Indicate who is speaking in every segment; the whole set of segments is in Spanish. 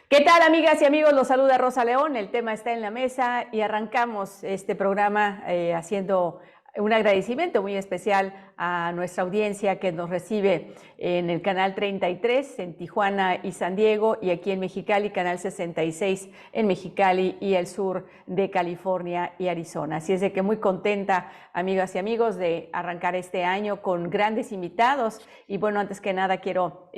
Speaker 1: ¿Qué tal, amigas y amigos? Los saluda Rosa León. El tema está en la mesa y arrancamos este programa haciendo un agradecimiento muy especial a nuestra audiencia que nos recibe en el canal 33 en Tijuana y San Diego, y aquí en Mexicali, canal 66 en Mexicali y el sur de California y Arizona. Así es de que muy contenta, amigas y amigos, de arrancar este año con grandes invitados. Y bueno, antes que nada quiero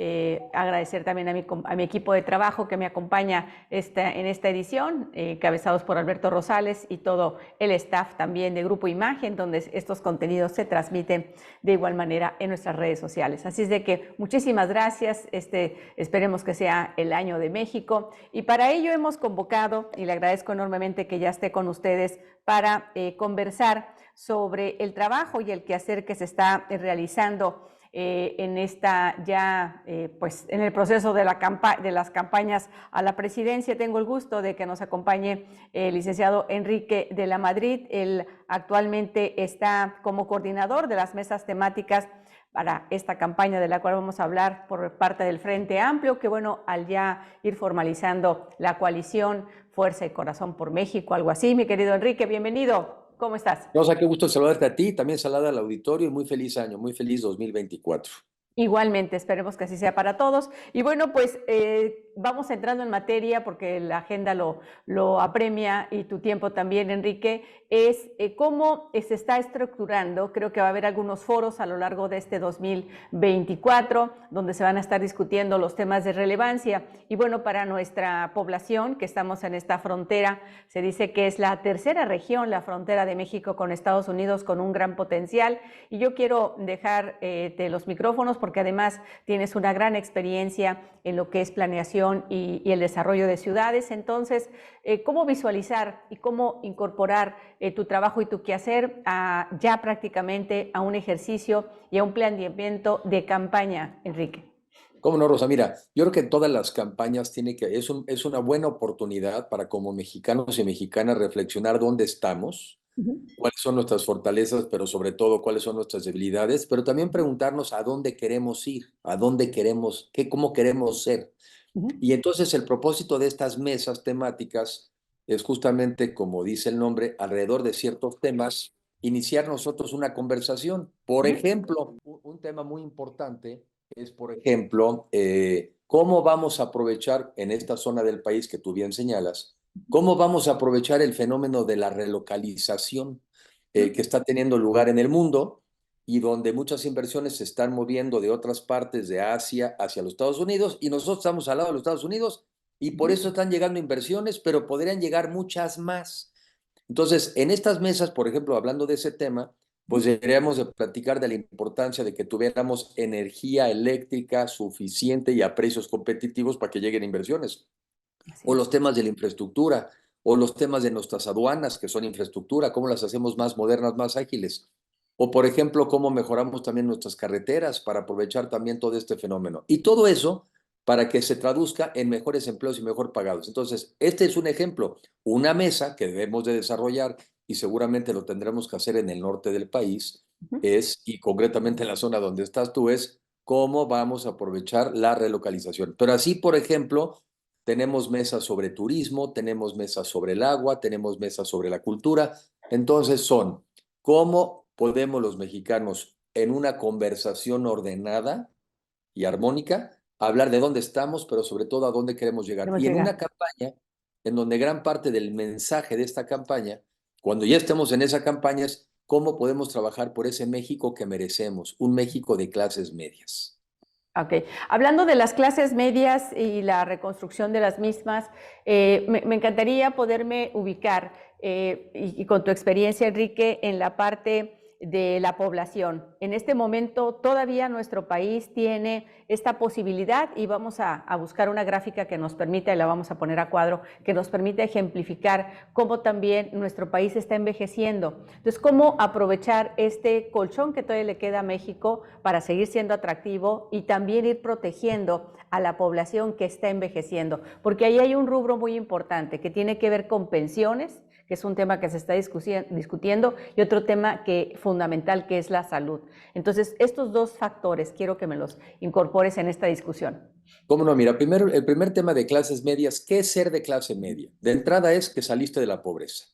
Speaker 1: agradecer también a mi equipo de trabajo que me acompaña en esta edición, cabezados por Alberto Rosales y todo el staff también de Grupo Imagen, donde estos contenidos se transmiten de igual manera en nuestras redes sociales. Así es de que muchísimas gracias. Esperemos que sea el año de México, y para ello hemos convocado, y le agradezco enormemente que ya esté con ustedes para conversar sobre el trabajo y el quehacer que se está realizando en esta pues en el proceso de las campañas a la presidencia. Tengo el gusto de que nos acompañe el licenciado Enrique de la Madrid. Él actualmente está como coordinador de las mesas temáticas para esta campaña, de la cual vamos a hablar por parte del Frente Amplio, que bueno, al ya ir formalizando la coalición Fuerza y Corazón por México, algo así. Mi querido Enrique, bienvenido. ¿Cómo estás?
Speaker 2: Rosa, qué gusto saludarte a ti, también saludar al auditorio y muy feliz año, muy feliz 2024.
Speaker 1: Igualmente, esperemos que así sea para todos. Y bueno, pues vamos entrando en materia, porque la agenda lo apremia, y tu tiempo también, Enrique. Es cómo se está estructurando. Creo que va a haber algunos foros a lo largo de este 2024, donde se van a estar discutiendo los temas de relevancia. Y bueno, para nuestra población, que estamos en esta frontera, se dice que es la tercera región, la frontera de México con Estados Unidos, con un gran potencial. Y yo quiero dejar los micrófonos, porque además tienes una gran experiencia en lo que es planeación y el desarrollo de ciudades. Entonces, ¿cómo visualizar y cómo incorporar tu trabajo y tu quehacer ya prácticamente a un ejercicio y a un planeamiento de campaña, Enrique?
Speaker 2: ¿Cómo no, Rosa? Mira, yo creo que todas las campañas es una buena oportunidad para como mexicanos y mexicanas reflexionar dónde estamos, cuáles son nuestras fortalezas, pero sobre todo cuáles son nuestras debilidades, pero también preguntarnos a dónde queremos ir, a dónde queremos, cómo queremos ser. Y entonces el propósito de estas mesas temáticas es justamente, como dice el nombre, alrededor de ciertos temas, iniciar nosotros una conversación. Por ejemplo, un tema muy importante es, por ejemplo, cómo vamos a aprovechar en esta zona del país que tú bien señalas, cómo vamos a aprovechar el fenómeno de la relocalización que está teniendo lugar en el mundo, y donde muchas inversiones se están moviendo de otras partes de Asia hacia los Estados Unidos, y nosotros estamos al lado de los Estados Unidos, y por eso están llegando inversiones, pero podrían llegar muchas más. Entonces, en estas mesas, por ejemplo, hablando de ese tema, pues deberíamos de platicar de la importancia de que tuviéramos energía eléctrica suficiente y a precios competitivos para que lleguen inversiones,
Speaker 1: Así
Speaker 2: o
Speaker 1: es.
Speaker 2: los temas de la infraestructura, o los temas de nuestras aduanas, que son infraestructura, cómo las hacemos más modernas, más ágiles. O, por ejemplo, cómo mejoramos también nuestras carreteras para aprovechar también todo este fenómeno. Y todo eso para que se traduzca en mejores empleos y mejor pagados. Entonces, este es un ejemplo, una mesa que debemos de desarrollar, y seguramente lo tendremos que hacer en el norte del país, y concretamente en la zona donde estás tú, es cómo vamos a aprovechar la relocalización. Pero así, por ejemplo, tenemos mesas sobre turismo, tenemos mesas sobre el agua, tenemos mesas sobre la cultura. Entonces son, ¿cómo podemos los mexicanos en una conversación ordenada y armónica hablar de dónde estamos, pero sobre todo a dónde queremos llegar?
Speaker 1: Queremos
Speaker 2: Y en
Speaker 1: llegar.
Speaker 2: una campaña en donde gran parte del mensaje de esta campaña, cuando ya estemos en esa campaña, es cómo podemos trabajar por ese México que merecemos, un México de clases medias.
Speaker 1: Ok. Hablando de las clases medias y la reconstrucción de las mismas, me encantaría poderme ubicar, y con tu experiencia, Enrique, en la parte de la población. En este momento todavía nuestro país tiene esta posibilidad, y vamos a buscar una gráfica que nos permita, y la vamos a poner a cuadro, que nos permita ejemplificar cómo también nuestro país está envejeciendo. Entonces, cómo aprovechar este colchón que todavía le queda a México para seguir siendo atractivo y también ir protegiendo a la población que está envejeciendo, porque ahí hay un rubro muy importante que tiene que ver con pensiones, que es un tema que se está discutiendo, y otro tema fundamental, que es la salud. Entonces, estos dos factores quiero que me los incorpores en esta discusión.
Speaker 2: ¿Cómo no? Mira, primero, el primer tema de clases medias, ¿qué es ser de clase media? De entrada es que saliste de la pobreza.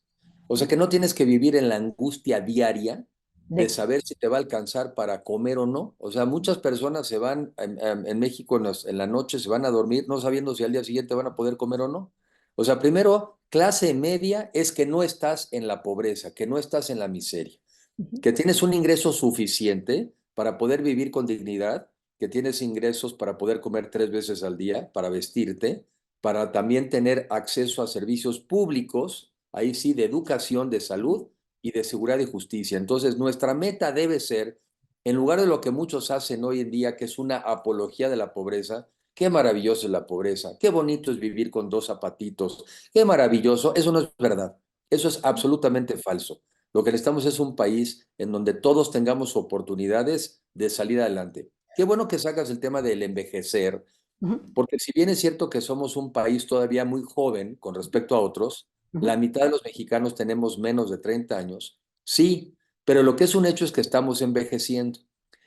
Speaker 2: O sea, que no tienes que vivir en la angustia diaria de
Speaker 1: De,
Speaker 2: saber si te va a alcanzar para comer o no. O sea, muchas personas se van en México en la noche, se van a dormir no sabiendo si al día siguiente van a poder comer o no. O sea, primero, clase media es que no estás en la pobreza, que no estás en la miseria,
Speaker 1: Ujú.
Speaker 2: que tienes un ingreso suficiente para poder vivir con dignidad, que tienes ingresos para poder comer 3 veces al día, para vestirte, para también tener acceso a servicios públicos, ahí sí, de educación, de salud y de seguridad y justicia. Entonces, nuestra meta debe ser, en lugar de lo que muchos hacen hoy en día, que es una apología de la pobreza, qué maravilloso es la pobreza, qué bonito es vivir con 2 zapatitos, qué maravilloso, eso no es verdad, eso es absolutamente falso. Lo que necesitamos es un país en donde todos tengamos oportunidades de salir adelante. Qué bueno que sacas el tema del envejecer,
Speaker 1: Ujú,
Speaker 2: porque si bien es cierto que somos un país todavía muy joven con respecto a otros,
Speaker 1: ujú.
Speaker 2: la mitad de los mexicanos tenemos menos de 30 años, sí, pero lo que es un hecho es que estamos envejeciendo.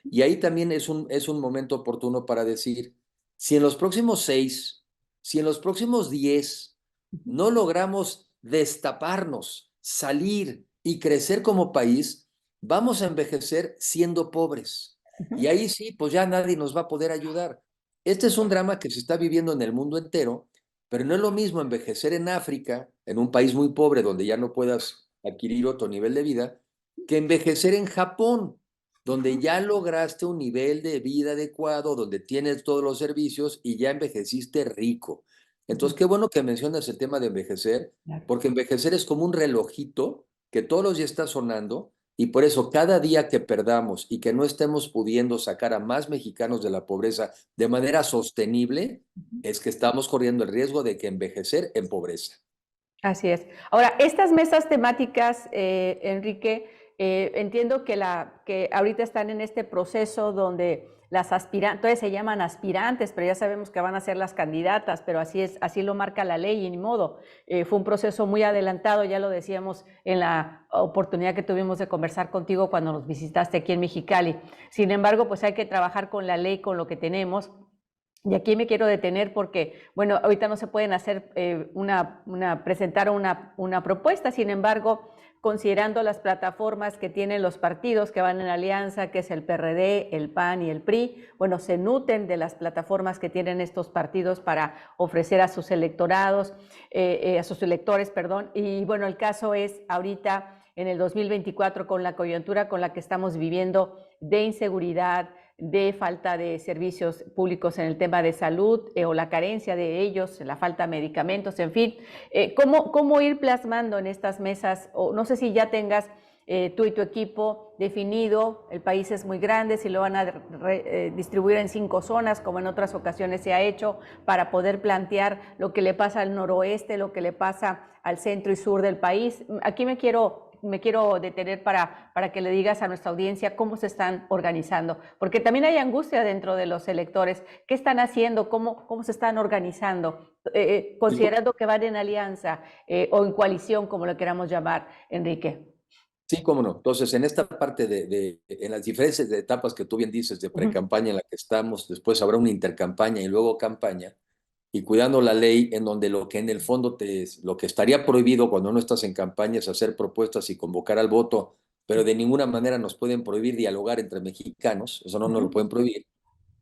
Speaker 2: Y ahí también es un momento oportuno para decir, si en los próximos 6, si en los próximos 10 no logramos destaparnos, salir y crecer como país, vamos a envejecer siendo pobres. Y ahí sí, pues ya nadie nos va a poder ayudar. Este es un drama que se está viviendo en el mundo entero, pero no es lo mismo envejecer en África, en un país muy pobre donde ya no puedas adquirir otro nivel de vida, que envejecer en Japón, donde ya lograste un nivel de vida adecuado, donde tienes todos los servicios y ya envejeciste rico.
Speaker 1: Ujú.
Speaker 2: Entonces, qué bueno que mencionas el tema de envejecer,
Speaker 1: Claro.
Speaker 2: porque envejecer es como un relojito que todos los días está sonando y por eso cada día que perdamos y que no estemos pudiendo sacar a más mexicanos de la pobreza de manera sostenible, es que estamos corriendo el riesgo de que envejecer empobreza.
Speaker 1: Así es. Ahora, estas mesas temáticas, Enrique, entiendo que, que ahorita están en este proceso donde las aspirantes, entonces se llaman aspirantes, pero ya sabemos que van a ser las candidatas, pero así es, así lo marca la ley y ni modo. Fue un proceso muy adelantado, ya lo decíamos en la oportunidad que tuvimos de conversar contigo cuando nos visitaste aquí en Mexicali. Sin embargo, pues hay que trabajar con la ley, con lo que tenemos. Y aquí me quiero detener porque, bueno, ahorita no se pueden hacer presentar una propuesta, sin embargo, considerando las plataformas que tienen los partidos que van en alianza, que es el PRD, el PAN y el PRI, bueno, se nutren de las plataformas que tienen estos partidos para ofrecer a sus electorados, a sus electores, perdón, y bueno, el caso es ahorita en el 2024 con la coyuntura con la que estamos viviendo de inseguridad, de falta de servicios públicos en el tema de salud o la carencia de ellos, la falta de medicamentos, en fin. ¿Cómo ir plasmando en estas mesas? O no sé si ya tengas tú y tu equipo definido, el país es muy grande, si lo van a distribuir en 5 zonas, como en otras ocasiones se ha hecho, para poder plantear lo que le pasa al noroeste, lo que le pasa al centro y sur del país. Aquí me quiero detener para que le digas a nuestra audiencia cómo se están organizando, porque también hay angustia dentro de los electores. ¿Qué están haciendo? ¿Cómo se están organizando? Considerando que van en alianza o en coalición, como lo queramos llamar, Enrique.
Speaker 2: Sí, cómo no. Entonces, en esta parte en las diferentes etapas que tú bien dices de
Speaker 1: Uh -huh.
Speaker 2: pre-campaña en la que estamos, después habrá una intercampaña y luego campaña, y cuidando la ley en donde lo que en el fondo lo que estaría prohibido cuando no estás en campaña es hacer propuestas y convocar al voto, pero de ninguna manera nos pueden prohibir dialogar entre mexicanos, eso no
Speaker 1: Uh
Speaker 2: nos lo
Speaker 1: -huh.
Speaker 2: pueden prohibir.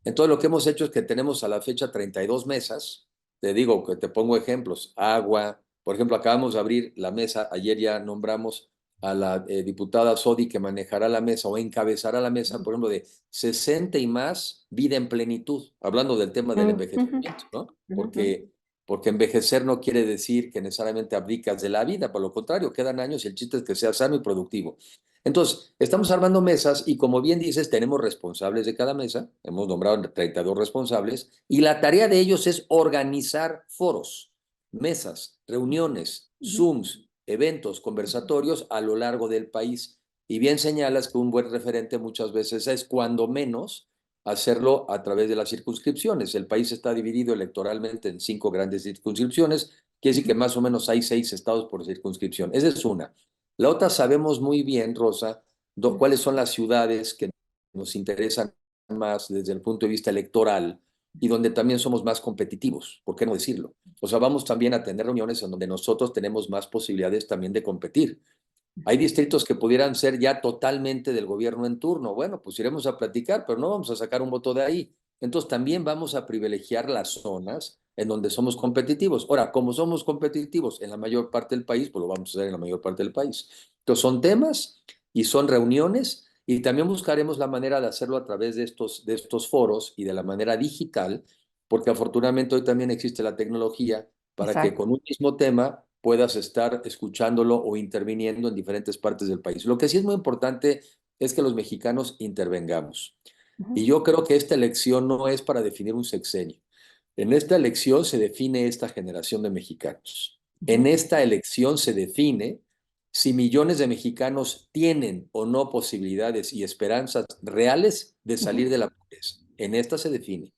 Speaker 2: Entonces, lo que hemos hecho es que tenemos a la fecha 32 mesas, te digo, que te pongo ejemplos, agua, por ejemplo, acabamos de abrir la mesa, ayer ya nombramos a la diputada Sodi que manejará la mesa o encabezará la mesa, por ejemplo, de 60 y más vida en plenitud, hablando del tema del
Speaker 1: Uh -huh.
Speaker 2: envejecimiento, ¿no?
Speaker 1: Uh -huh.
Speaker 2: Porque envejecer no quiere decir que necesariamente abdicas de la vida, por lo contrario, quedan años y el chiste es que sea sano y productivo. Entonces, estamos armando mesas y como bien dices, tenemos responsables de cada mesa, hemos nombrado 32 responsables, y la tarea de ellos es organizar foros, mesas, reuniones,
Speaker 1: Uh -huh.
Speaker 2: Zooms, eventos, conversatorios a lo largo del país. Y bien señalas que un buen referente muchas veces es cuando menos hacerlo a través de las circunscripciones. El país está dividido electoralmente en 5 grandes circunscripciones, quiere decir que más o menos hay 6 estados por circunscripción. Esa es una. La otra, sabemos muy bien, Rosa, cuáles son las ciudades que nos interesan más desde el punto de vista electoral, y donde también somos más competitivos, ¿por qué no decirlo? O sea, vamos también a tener reuniones en donde nosotros tenemos más posibilidades también de competir. Hay distritos que pudieran ser ya totalmente del gobierno en turno. Bueno, pues iremos a platicar, pero no vamos a sacar un voto de ahí. Entonces también vamos a privilegiar las zonas en donde somos competitivos. Ahora, como somos competitivos en la mayor parte del país, pues lo vamos a hacer en la mayor parte del país. Entonces son temas y son reuniones y también buscaremos la manera de hacerlo a través de estos foros y de la manera digital, porque afortunadamente hoy también existe la tecnología para que
Speaker 1: Exacto.
Speaker 2: con un mismo tema puedas estar escuchándolo o interviniendo en diferentes partes del país. Lo que sí es muy importante es que los mexicanos intervengamos.
Speaker 1: Ujú,
Speaker 2: Y yo creo que esta elección no es para definir un sexenio. En esta elección se define esta generación de mexicanos. En
Speaker 1: ujú,
Speaker 2: esta elección se define si millones de mexicanos tienen o no posibilidades y esperanzas reales de salir
Speaker 1: ujú.
Speaker 2: de la pobreza. En esta se define.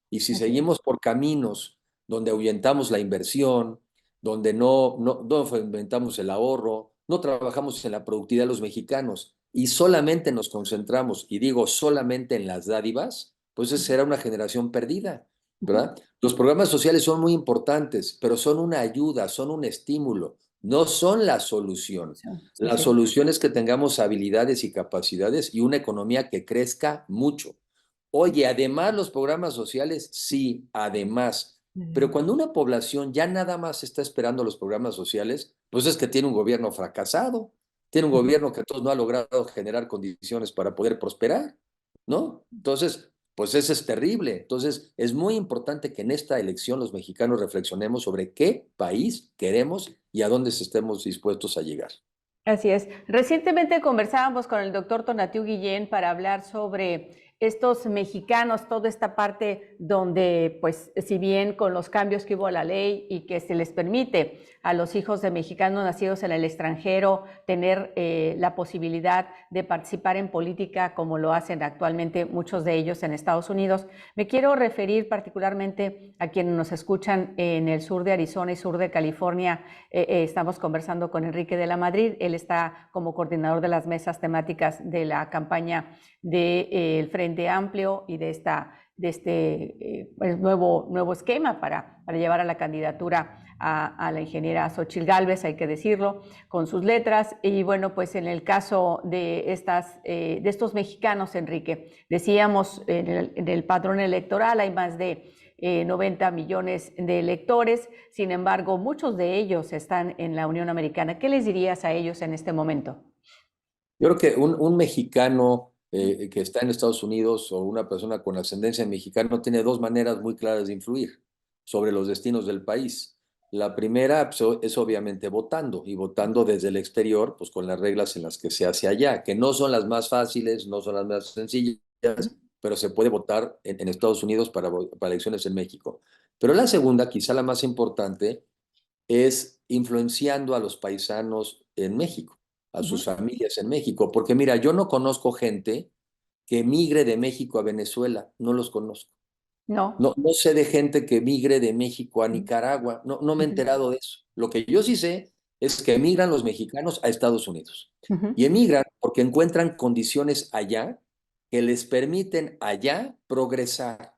Speaker 2: Y si
Speaker 1: Así es.
Speaker 2: seguimos por caminos donde ahuyentamos la inversión, donde no fomentamos el ahorro, no trabajamos en la productividad de los mexicanos y solamente nos concentramos, y digo solamente en las dádivas, pues esa
Speaker 1: Ujú,
Speaker 2: será una generación perdida,
Speaker 1: ujú.
Speaker 2: ¿verdad? Los programas sociales son muy importantes, pero son una ayuda, son un estímulo, no son la solución.
Speaker 1: Sí,
Speaker 2: La
Speaker 1: sí.
Speaker 2: solución es que tengamos habilidades y capacidades y una economía que crezca mucho. Oye, además los programas sociales, sí, además. Pero
Speaker 1: Además.
Speaker 2: cuando una población ya nada más está esperando los programas sociales, pues es que tiene un gobierno fracasado, tiene un
Speaker 1: Ujú.
Speaker 2: gobierno que todos no ha logrado generar condiciones para poder prosperar, ¿no? Entonces, pues eso es terrible. Entonces, es muy importante que en esta elección los mexicanos reflexionemos sobre qué país queremos y a dónde estemos dispuestos a llegar.
Speaker 1: Así es. Recientemente conversábamos con el doctor Tonatiu Guillén para hablar sobre estos mexicanos, toda esta parte donde, pues, si bien con los cambios que hubo a la ley y que se les permite a los hijos de mexicanos nacidos en el extranjero tener la posibilidad de participar en política como lo hacen actualmente muchos de ellos en Estados Unidos, me quiero referir particularmente a quienes nos escuchan en el sur de Arizona y sur de California. Estamos conversando con Enrique de la Madrid. Él está como coordinador de las mesas temáticas de la campaña del Frente Amplio y de este pues, nuevo esquema para llevar a la candidatura a la ingeniera Xochitl Gálvez, hay que decirlo, con sus letras. Y bueno, pues en el caso de estos mexicanos, Enrique, decíamos en el padrón electoral hay más de 90 millones de electores. Sin embargo, muchos de ellos están en la Unión Americana. ¿Qué les dirías a ellos en este momento?
Speaker 2: Yo creo que un mexicano que está en Estados Unidos o una persona con ascendencia mexicana tiene dos maneras muy claras de influir sobre los destinos del país. La primera pues, es obviamente votando y votando desde el exterior, pues con las reglas en las que se hace allá, que no son las más fáciles, no son las más sencillas, pero se puede votar en Estados Unidos para elecciones en México. Pero la segunda, quizá la más importante, es influenciando a los paisanos en México, a
Speaker 1: Uh
Speaker 2: sus
Speaker 1: -huh.
Speaker 2: familias en México. Porque mira, yo no conozco gente que migre de México a Venezuela, no los conozco.
Speaker 1: No.
Speaker 2: No sé de gente que migre de México a Nicaragua, no me he enterado de eso. Lo que yo sí sé es que emigran los mexicanos a Estados Unidos.
Speaker 1: Uh -huh.
Speaker 2: Y emigran porque encuentran condiciones allá que les permiten allá progresar.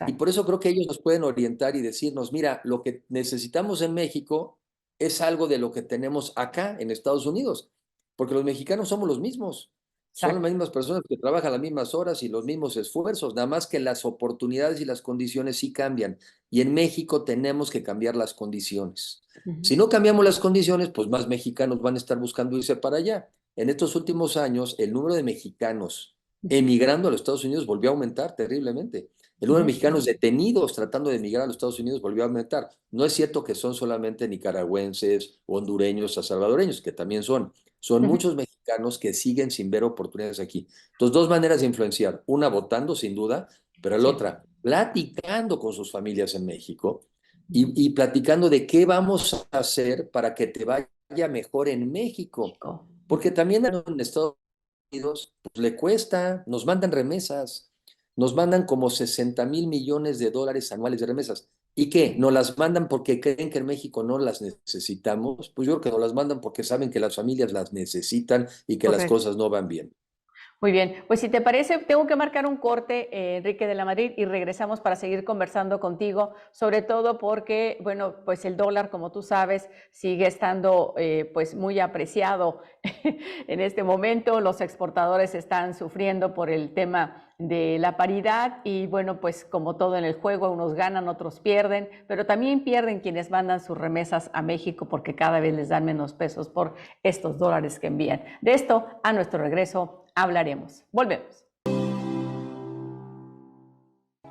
Speaker 2: Y por
Speaker 1: Exacto.
Speaker 2: eso creo que ellos nos pueden orientar y decirnos, mira, lo que necesitamos en México es algo de lo que tenemos acá en Estados Unidos, porque los mexicanos somos los mismos, son las
Speaker 1: Exacto.
Speaker 2: mismas personas que trabajan las mismas horas y los mismos esfuerzos, nada más que las oportunidades y las condiciones sí cambian. Y en México tenemos que cambiar las condiciones.
Speaker 1: Uh -huh.
Speaker 2: Si no cambiamos las condiciones, pues más mexicanos van a estar buscando irse para allá. En estos últimos años, el número de mexicanos emigrando a los Estados Unidos volvió a aumentar terriblemente. El
Speaker 1: Uh
Speaker 2: número de
Speaker 1: -huh.
Speaker 2: mexicanos detenidos tratando de emigrar a los Estados Unidos volvió a aumentar. No es cierto que son solamente nicaragüenses, hondureños o salvadoreños, que también son. Son
Speaker 1: Uh -huh.
Speaker 2: muchos mexicanos que siguen sin ver oportunidades aquí. Entonces, dos maneras de influenciar. Una, votando, sin duda, pero la
Speaker 1: Sí.
Speaker 2: otra, platicando con sus familias en México y platicando de qué vamos a hacer para que te vaya mejor en México.
Speaker 1: Chico. Uh
Speaker 2: Porque
Speaker 1: -huh.
Speaker 2: también en Estados Unidos pues, le cuesta, nos mandan remesas, nos mandan como 60,000 millones de dólares anuales de remesas. ¿Y qué? ¿Nos las mandan porque creen que en México no las necesitamos? Pues yo creo que nos las mandan porque saben que las familias las necesitan y que las
Speaker 1: Correcto.
Speaker 2: cosas no van bien.
Speaker 1: Muy bien, pues si te parece, tengo que marcar un corte, Enrique de la Madrid, y regresamos para seguir conversando contigo, sobre todo porque, bueno, pues el dólar, como tú sabes, sigue estando pues muy apreciado en este momento. Los exportadores están sufriendo por el tema de la paridad y bueno, pues como todo en el juego, unos ganan, otros pierden, pero también pierden quienes mandan sus remesas a México porque cada vez les dan menos pesos por estos dólares que envían. De esto, a nuestro regreso, hablaremos. Volvemos.